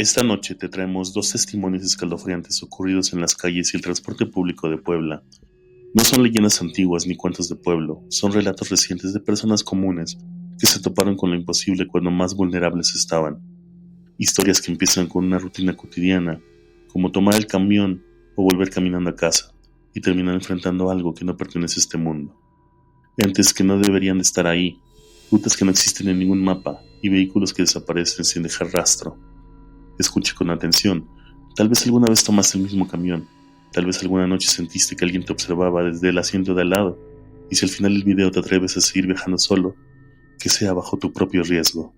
Esta noche te traemos dos testimonios escalofriantes ocurridos en las calles y el transporte público de Puebla. No son leyendas antiguas ni cuentos de pueblo, son relatos recientes de personas comunes que se toparon con lo imposible cuando más vulnerables estaban. Historias que empiezan con una rutina cotidiana, como tomar el camión o volver caminando a casa, y terminan enfrentando algo que no pertenece a este mundo. Entes que no deberían de estar ahí, rutas que no existen en ningún mapa y vehículos que desaparecen sin dejar rastro. Escuche con atención. Tal vez alguna vez tomaste el mismo camión. Tal vez alguna noche sentiste que alguien te observaba desde el asiento de al lado. Y si al final del video te atreves a seguir viajando solo, que sea bajo tu propio riesgo.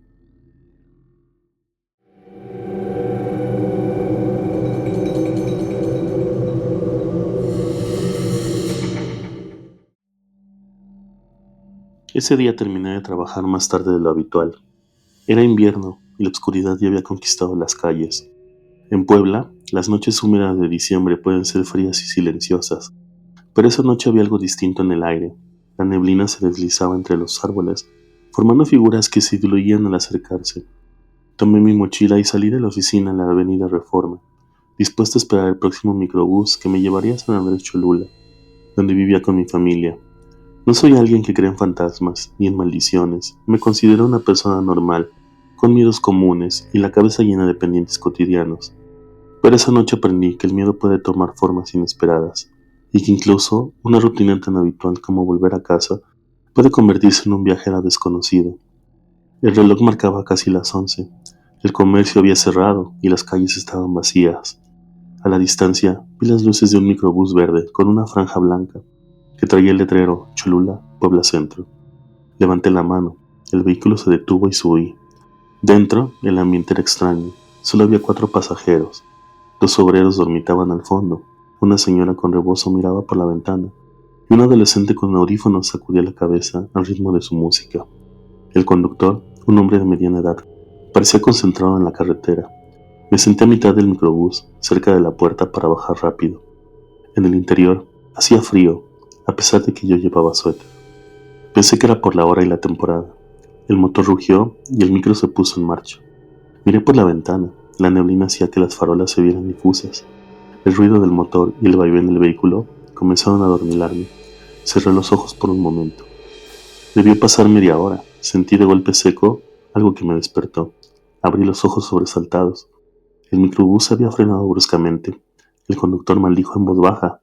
Ese día terminé de trabajar más tarde de lo habitual. Era invierno y la oscuridad ya había conquistado las calles. En Puebla, las noches húmedas de diciembre pueden ser frías y silenciosas, pero esa noche había algo distinto en el aire. La neblina se deslizaba entre los árboles, formando figuras que se diluían al acercarse. Tomé mi mochila y salí de la oficina en la avenida Reforma, dispuesto a esperar el próximo microbús que me llevaría a San Andrés Cholula, donde vivía con mi familia. No soy alguien que cree en fantasmas ni en maldiciones. Me considero una persona normal, con miedos comunes y la cabeza llena de pendientes cotidianos. Pero esa noche aprendí que el miedo puede tomar formas inesperadas y que incluso una rutina tan habitual como volver a casa puede convertirse en un viaje a lo desconocido. El reloj marcaba casi las 11. El comercio había cerrado y las calles estaban vacías. A la distancia vi las luces de un microbús verde con una franja blanca que traía el letrero Cholula, Puebla Centro. Levanté la mano. El vehículo se detuvo y subí. Dentro, el ambiente era extraño. Solo había 4 pasajeros. 2 obreros dormitaban al fondo. Una señora con rebozo miraba por la ventana y un adolescente con audífonos sacudía la cabeza al ritmo de su música. El conductor, un hombre de mediana edad, parecía concentrado en la carretera. Me senté a mitad del microbús, cerca de la puerta para bajar rápido. En el interior, hacía frío, a pesar de que yo llevaba suéter. Pensé que era por la hora y la temporada. El motor rugió y el micro se puso en marcha. Miré por la ventana. La neblina hacía que las farolas se vieran difusas. El ruido del motor y el vaivén del vehículo comenzaron a adormilarme. Cerré los ojos por un momento. Debió pasar media hora. Sentí de golpe seco algo que me despertó. Abrí los ojos sobresaltados. El microbús se había frenado bruscamente. El conductor maldijo en voz baja.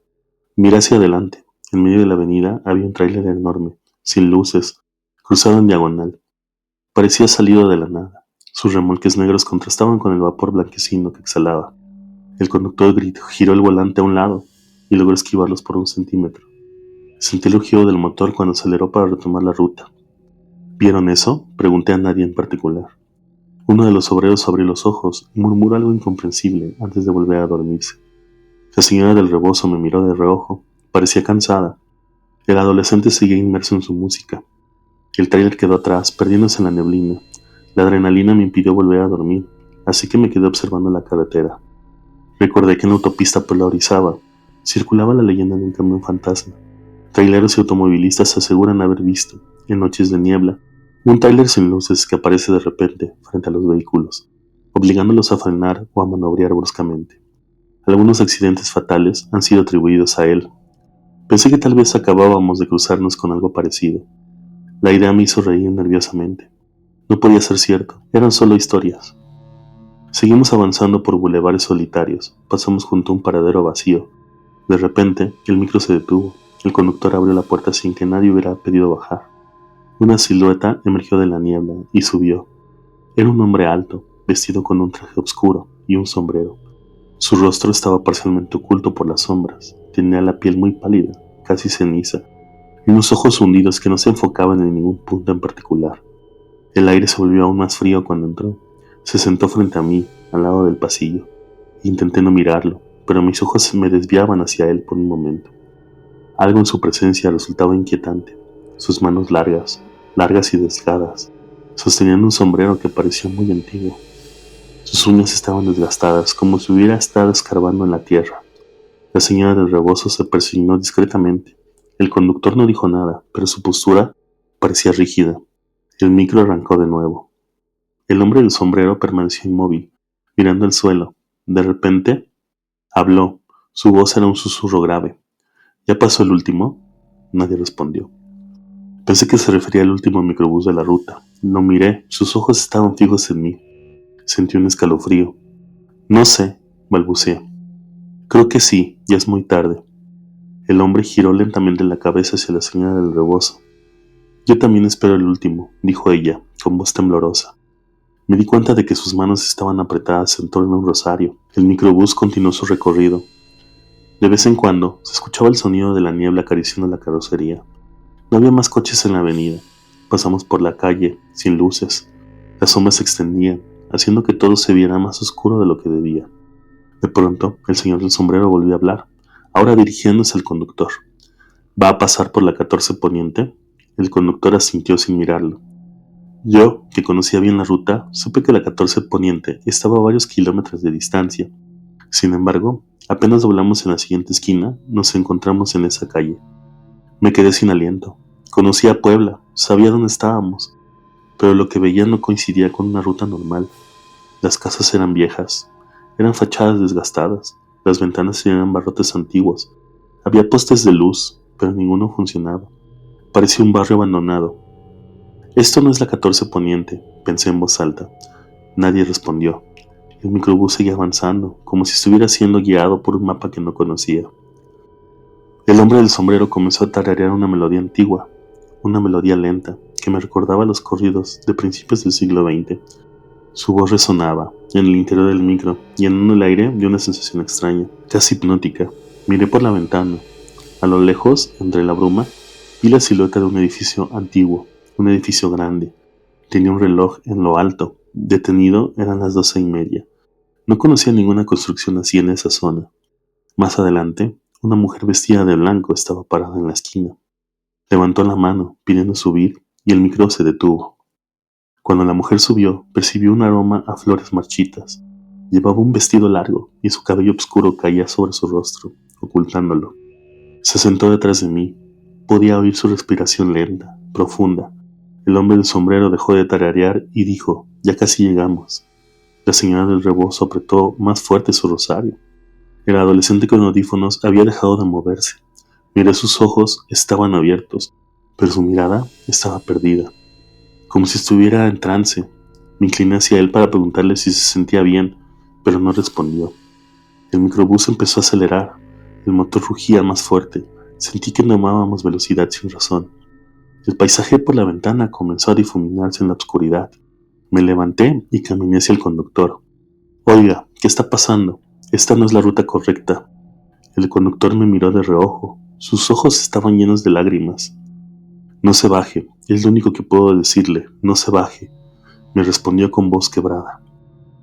Miré hacia adelante. En medio de la avenida había un tráiler enorme, sin luces, cruzado en diagonal. Parecía salido de la nada. Sus remolques negros contrastaban con el vapor blanquecino que exhalaba. El conductor giró el volante a un lado y logró esquivarlos por 1 centímetro. Sentí el rugido del motor cuando aceleró para retomar la ruta. ¿Vieron eso?, pregunté a nadie en particular. Uno de los obreros abrió los ojos y murmuró algo incomprensible antes de volver a dormirse. La señora del rebozo me miró de reojo. Parecía cansada. El adolescente seguía inmerso en su música. El tráiler quedó atrás, perdiéndose en la neblina. La adrenalina me impidió volver a dormir, así que me quedé observando la carretera. Recordé que en la autopista por la Orizaba circulaba la leyenda de un camión fantasma. Traileros y automovilistas aseguran haber visto, en noches de niebla, un tráiler sin luces que aparece de repente frente a los vehículos, obligándolos a frenar o a maniobrar bruscamente. Algunos accidentes fatales han sido atribuidos a él. Pensé que tal vez acabábamos de cruzarnos con algo parecido. La idea me hizo reír nerviosamente. No podía ser cierto, eran solo historias. Seguimos avanzando por bulevares solitarios. Pasamos junto a un paradero vacío. De repente, el micro se detuvo. El conductor abrió la puerta sin que nadie hubiera pedido bajar. Una silueta emergió de la niebla y subió. Era un hombre alto, vestido con un traje oscuro y un sombrero. Su rostro estaba parcialmente oculto por las sombras. Tenía la piel muy pálida, casi ceniza, y unos ojos hundidos que no se enfocaban en ningún punto en particular. El aire se volvió aún más frío cuando entró. Se sentó frente a mí, al lado del pasillo. Intenté no mirarlo, pero mis ojos me desviaban hacia él por un momento. Algo en su presencia resultaba inquietante. Sus manos largas y delgadas, sostenían un sombrero que parecía muy antiguo. Sus uñas estaban desgastadas, como si hubiera estado escarbando en la tierra. La señora del rebozo se persignó discretamente. El conductor no dijo nada, pero su postura parecía rígida. El micro arrancó de nuevo. El hombre del sombrero permaneció inmóvil, mirando el suelo. De repente, habló. Su voz era un susurro grave. ¿Ya pasó el último? Nadie respondió. Pensé que se refería al último microbús de la ruta. Lo miré. Sus ojos estaban fijos en mí. Sentí un escalofrío. No sé, balbuceé. Creo que sí, ya es muy tarde. El hombre giró lentamente la cabeza hacia la señora del rebozo. Yo también espero el último, dijo ella, con voz temblorosa. Me di cuenta de que sus manos estaban apretadas en torno a un rosario. El microbús continuó su recorrido. De vez en cuando se escuchaba el sonido de la niebla acariciando la carrocería. No había más coches en la avenida. Pasamos por la calle, sin luces. Las sombras se extendían, haciendo que todo se viera más oscuro de lo que debía. De pronto, el señor del sombrero volvió a hablar, ahora dirigiéndose al conductor. ¿Va a pasar por la 14 Poniente? El conductor asintió sin mirarlo. Yo, que conocía bien la ruta, supe que la 14 Poniente estaba a varios kilómetros de distancia. Sin embargo, apenas doblamos en la siguiente esquina, nos encontramos en esa calle. Me quedé sin aliento. Conocía Puebla, sabía dónde estábamos, pero lo que veía no coincidía con una ruta normal. Las casas eran viejas, eran fachadas desgastadas, las ventanas eran barrotes antiguos. Había postes de luz, pero ninguno funcionaba. Parecía un barrio abandonado. Esto no es la 14 Poniente, pensé en voz alta. Nadie respondió. El microbús seguía avanzando, como si estuviera siendo guiado por un mapa que no conocía. El hombre del sombrero comenzó a tararear una melodía antigua, una melodía lenta, que me recordaba los corridos de principios del siglo XX. Su voz resonaba en el interior del micro, llenando el aire de una sensación extraña, casi hipnótica. Miré por la ventana. A lo lejos, entre la bruma, vi la silueta de un edificio antiguo, un edificio grande. Tenía un reloj en lo alto. Detenido eran las 12:30. No conocía ninguna construcción así en esa zona. Más adelante, una mujer vestida de blanco estaba parada en la esquina. Levantó la mano, pidiendo subir, y el micro se detuvo. Cuando la mujer subió, percibió un aroma a flores marchitas. Llevaba un vestido largo y su cabello oscuro caía sobre su rostro, ocultándolo. Se sentó detrás de mí. Podía oír su respiración lenta, profunda. El hombre del sombrero dejó de tararear y dijo, ya casi llegamos. La señora del rebozo apretó más fuerte su rosario. El adolescente con audífonos había dejado de moverse. Miré sus ojos, estaban abiertos, pero su mirada estaba perdida, como si estuviera en trance. Me incliné hacia él para preguntarle si se sentía bien, pero no respondió. El microbús empezó a acelerar. El motor rugía más fuerte. Sentí que tomábamos velocidad sin razón. El paisaje por la ventana comenzó a difuminarse en la oscuridad. Me levanté y caminé hacia el conductor. Oiga, ¿qué está pasando? Esta no es la ruta correcta. El conductor me miró de reojo. Sus ojos estaban llenos de lágrimas. No se baje, es lo único que puedo decirle, no se baje, me respondió con voz quebrada.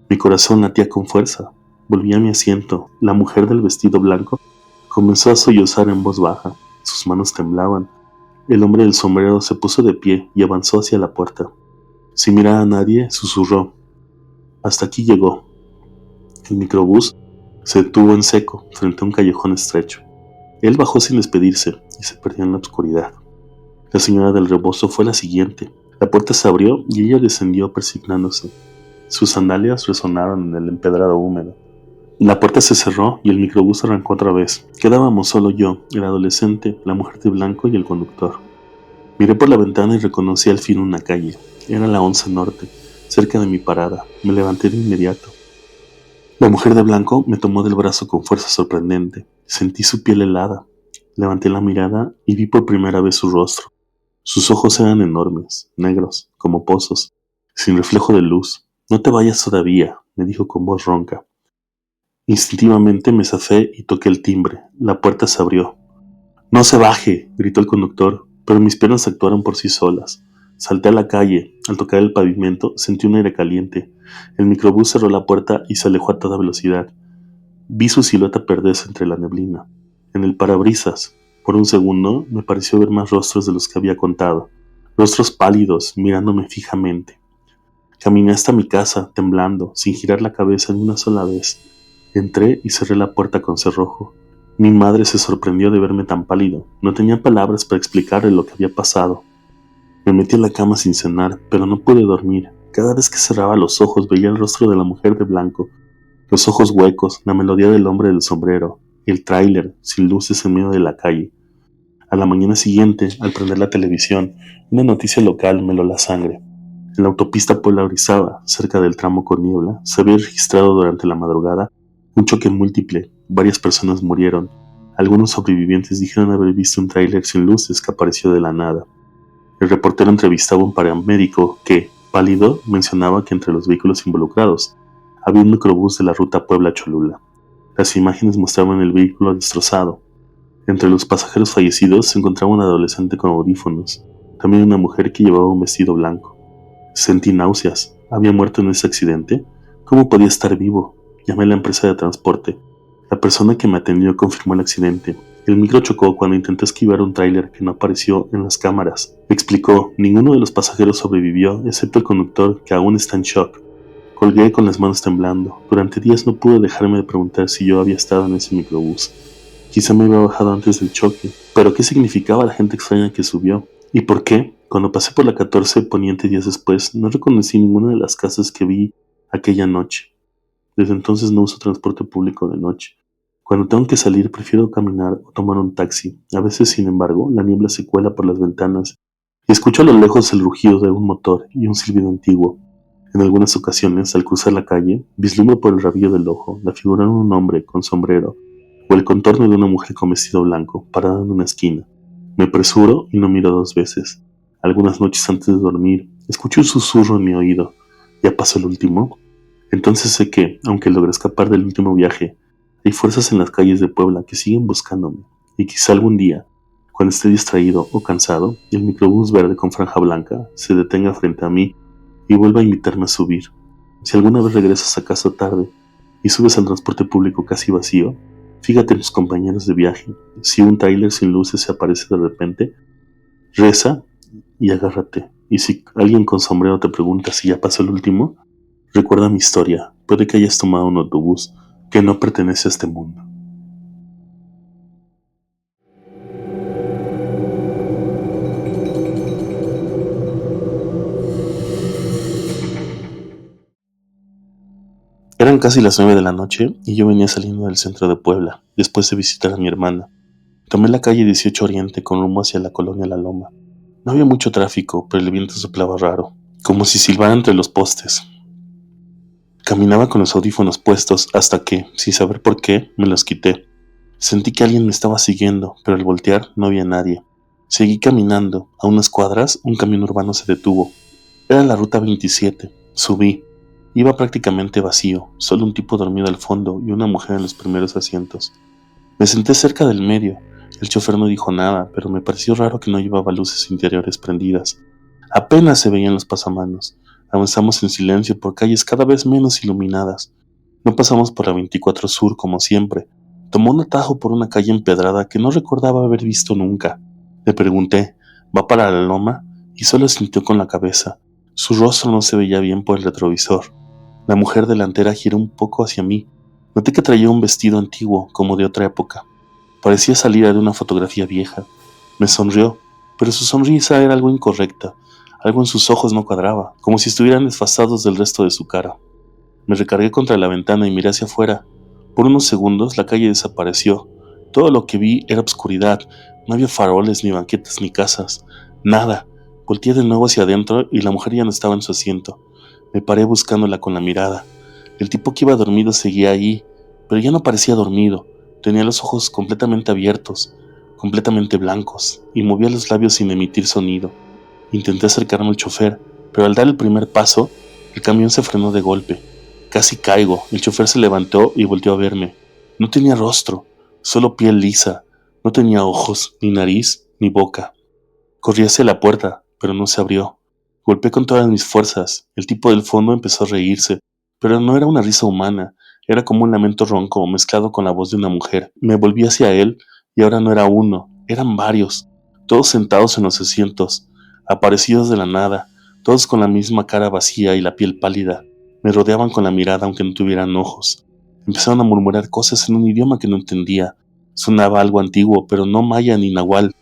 Mi corazón latía con fuerza. Volví a mi asiento. La mujer del vestido blanco comenzó a sollozar en voz baja. Sus manos temblaban. El hombre del sombrero se puso de pie y avanzó hacia la puerta. Sin mirar a nadie, susurró. Hasta aquí llegó. El microbús se detuvo en seco frente a un callejón estrecho. Él bajó sin despedirse y se perdió en la oscuridad. La señora del rebozo fue la siguiente. La puerta se abrió y ella descendió persignándose. Sus sandalias resonaron en el empedrado húmedo. La puerta se cerró y el microbús arrancó otra vez. Quedábamos solo yo, el adolescente, la mujer de blanco y el conductor. Miré por la ventana y reconocí al fin una calle. Era la 11 Norte, cerca de mi parada. Me levanté de inmediato. La mujer de blanco me tomó del brazo con fuerza sorprendente. Sentí su piel helada. Levanté la mirada y vi por primera vez su rostro. Sus ojos eran enormes, negros, como pozos, sin reflejo de luz. No te vayas todavía, me dijo con voz ronca. Instintivamente me zafé y toqué el timbre. La puerta se abrió. ¡No se baje!, gritó el conductor, pero mis piernas actuaron por sí solas. Salté a la calle. Al tocar el pavimento sentí un aire caliente. El microbús cerró la puerta y se alejó a toda velocidad. Vi su silueta perderse entre la neblina. En el parabrisas, por un segundo, me pareció ver más rostros de los que había contado. Rostros pálidos, mirándome fijamente. Caminé hasta mi casa, temblando, sin girar la cabeza ni una sola vez. Entré y cerré la puerta con cerrojo. Mi madre se sorprendió de verme tan pálido. No tenía palabras para explicarle lo que había pasado. Me metí en la cama sin cenar, pero no pude dormir. Cada vez que cerraba los ojos veía el rostro de la mujer de blanco, Los ojos huecos, la melodía del hombre del sombrero, el tráiler sin luces en medio de la calle. A la mañana siguiente, al prender la televisión, una noticia local me heló la sangre. En la autopista Puebla-Orizaba, cerca del tramo con niebla, se había registrado durante la madrugada un choque múltiple. Varias personas murieron. Algunos sobrevivientes dijeron haber visto un tráiler sin luces que apareció de la nada. El reportero entrevistaba a un paramédico que, pálido, mencionaba que entre los vehículos involucrados había un microbús de la ruta Puebla-Cholula. Las imágenes mostraban el vehículo destrozado. Entre los pasajeros fallecidos se encontraba un adolescente con audífonos, también una mujer que llevaba un vestido blanco. Sentí náuseas. ¿Había muerto en ese accidente? ¿Cómo podía estar vivo? Llamé a la empresa de transporte. La persona que me atendió confirmó el accidente. El micro chocó cuando intentó esquivar un tráiler que no apareció en las cámaras. Explicó, ninguno de los pasajeros sobrevivió, excepto el conductor, que aún está en shock. Colgué con las manos temblando. Durante días no pude dejarme de preguntar si yo había estado en ese microbús. Quizá me había bajado antes del choque. ¿Pero qué significaba la gente extraña que subió? ¿Y por qué? Cuando pasé por la 14 Poniente días después, no reconocí ninguna de las casas que vi aquella noche. Desde entonces no uso transporte público de noche. Cuando tengo que salir prefiero caminar o tomar un taxi. A veces, sin embargo, la niebla se cuela por las ventanas y escucho a lo lejos el rugido de un motor y un silbido antiguo. En algunas ocasiones, al cruzar la calle, vislumbro por el rabillo del ojo la figura de un hombre con sombrero o el contorno de una mujer con vestido blanco parada en una esquina. Me apresuro y no miro dos veces. Algunas noches antes de dormir, escucho un susurro en mi oído. ¿Ya pasó el último? Entonces sé que, aunque logré escapar del último viaje, hay fuerzas en las calles de Puebla que siguen buscándome, y quizá algún día, cuando esté distraído o cansado, el microbús verde con franja blanca se detenga frente a mí y vuelva a invitarme a subir. Si alguna vez regresas a casa tarde y subes al transporte público casi vacío, fíjate en tus compañeros de viaje. Si un tráiler sin luces se aparece de repente, reza y agárrate. Y si alguien con sombrero te pregunta si ya pasó el último, recuerda mi historia. Puede que hayas tomado un autobús que no pertenece a este mundo. Eran casi las 9 de la noche y yo venía saliendo del centro de Puebla, después de visitar a mi hermana. Tomé la calle 18 Oriente con rumbo hacia la colonia La Loma. No había mucho tráfico, pero el viento soplaba raro, como si silbara entre los postes. Caminaba con los audífonos puestos hasta que, sin saber por qué, me los quité. Sentí que alguien me estaba siguiendo, pero al voltear no había nadie. Seguí caminando. A unas cuadras, un camión urbano se detuvo. Era la ruta 27. Subí. Iba prácticamente vacío, solo un tipo dormido al fondo y una mujer en los primeros asientos. Me senté cerca del medio. El chofer no dijo nada, pero me pareció raro que no llevaba luces interiores prendidas. Apenas se veían los pasamanos. Avanzamos en silencio por calles cada vez menos iluminadas. No pasamos por la 24 Sur como siempre. Tomó un atajo por una calle empedrada que no recordaba haber visto nunca. Le pregunté, ¿va para la loma? Y solo sintió con la cabeza. Su rostro no se veía bien por el retrovisor. La mujer delantera giró un poco hacia mí. Noté que traía un vestido antiguo, como de otra época. Parecía salida de una fotografía vieja. Me sonrió, pero su sonrisa era algo incorrecta. Algo en sus ojos no cuadraba, como si estuvieran desfasados del resto de su cara. Me recargué contra la ventana y miré hacia afuera. Por unos segundos la calle desapareció. Todo lo que vi era oscuridad. No había faroles, ni banquetas, ni casas. Nada. Volteé de nuevo hacia adentro y la mujer ya no estaba en su asiento. Me paré buscándola con la mirada. El tipo que iba dormido seguía ahí, pero ya no parecía dormido. Tenía los ojos completamente abiertos, completamente blancos, y movía los labios sin emitir sonido. Intenté acercarme al chofer, pero al dar el primer paso, el camión se frenó de golpe. Casi caigo. El chofer se levantó y volteó a verme. No tenía rostro, solo piel lisa. No tenía ojos, ni nariz, ni boca. Corrí hacia la puerta, pero no se abrió. Golpeé con todas mis fuerzas. El tipo del fondo empezó a reírse, pero no era una risa humana. Era como un lamento ronco mezclado con la voz de una mujer. Me volví hacia él y ahora no era uno, eran varios, todos sentados en los asientos, aparecidos de la nada, todos con la misma cara vacía y la piel pálida. Me rodeaban con la mirada aunque no tuvieran ojos. Empezaron a murmurar cosas en un idioma que no entendía. Sonaba algo antiguo, pero no maya ni nahual.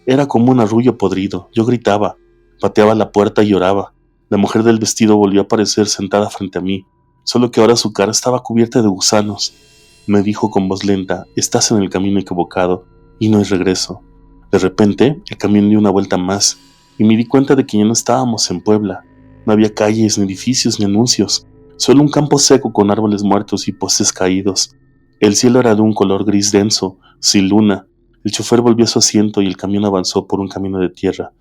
Era como un arrullo podrido. Yo gritaba, pateaba la puerta y lloraba. La mujer del vestido volvió a aparecer sentada frente a mí. solo que ahora su cara estaba cubierta de gusanos. Me dijo con voz lenta: estás en el camino equivocado y no hay regreso. De repente, el camión dio una vuelta más y me di cuenta de que ya no estábamos en Puebla. No había calles, ni edificios, ni anuncios, solo un campo seco con árboles muertos y postes caídos. El cielo era de un color gris denso, sin luna. El chofer volvió a su asiento y el camión avanzó por un camino de tierra.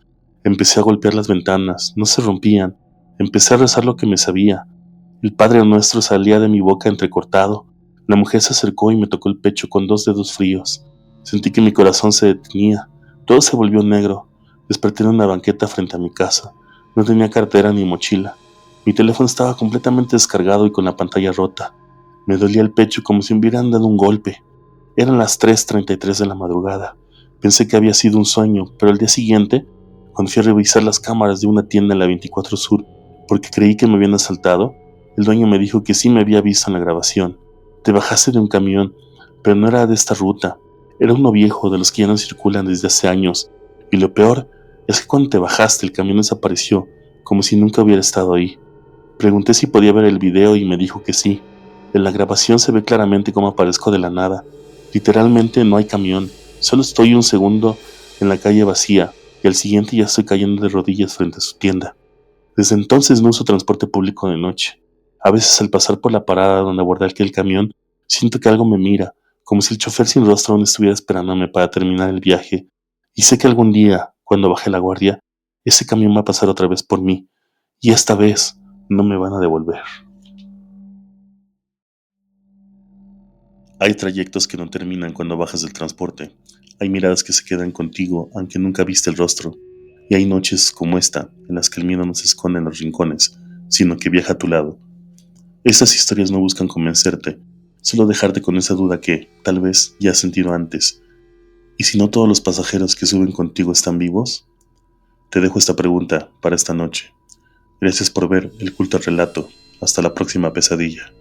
Empecé a golpear las ventanas, no se rompían. Empecé a rezar lo que me sabía. El Padre Nuestro salía de mi boca entrecortado. La mujer se acercó y me tocó el pecho con 2 dedos fríos. Sentí que mi corazón se detenía. Todo se volvió negro. Desperté en una banqueta frente a mi casa. No tenía cartera ni mochila. Mi teléfono estaba completamente descargado y con la pantalla rota. Me dolía el pecho como si me hubieran dado un golpe. Eran las 3:33 de la madrugada. Pensé que había sido un sueño, pero al día siguiente, cuando fui a revisar las cámaras de una tienda en la 24 Sur, porque creí que me habían asaltado, el dueño me dijo que sí me había visto en la grabación. Te bajaste de un camión, pero no era de esta ruta. Era uno viejo, de los que ya no circulan desde hace años. Y lo peor es que cuando te bajaste, el camión desapareció, como si nunca hubiera estado ahí. Pregunté si podía ver el video y me dijo que sí. En la grabación se ve claramente cómo aparezco de la nada. Literalmente no hay camión, solo estoy un segundo en la calle vacía y al siguiente ya estoy cayendo de rodillas frente a su tienda. Desde entonces no uso transporte público de noche. A veces al pasar por la parada donde abordé aquel camión, siento que algo me mira, como si el chofer sin rostro aún estuviera esperándome para terminar el viaje. Y sé que algún día, cuando baje la guardia, ese camión va a pasar otra vez por mí, y esta vez no me van a devolver. Hay trayectos que no terminan cuando bajas del transporte. Hay miradas que se quedan contigo aunque nunca viste el rostro. Y hay noches como esta, en las que el miedo no se esconde en los rincones, sino que viaja a tu lado. Estas historias no buscan convencerte, solo dejarte con esa duda que, tal vez, ya has sentido antes. ¿Y si no todos los pasajeros que suben contigo están vivos? Te dejo esta pregunta para esta noche. Gracias por ver El Culto al Relato. Hasta la próxima pesadilla.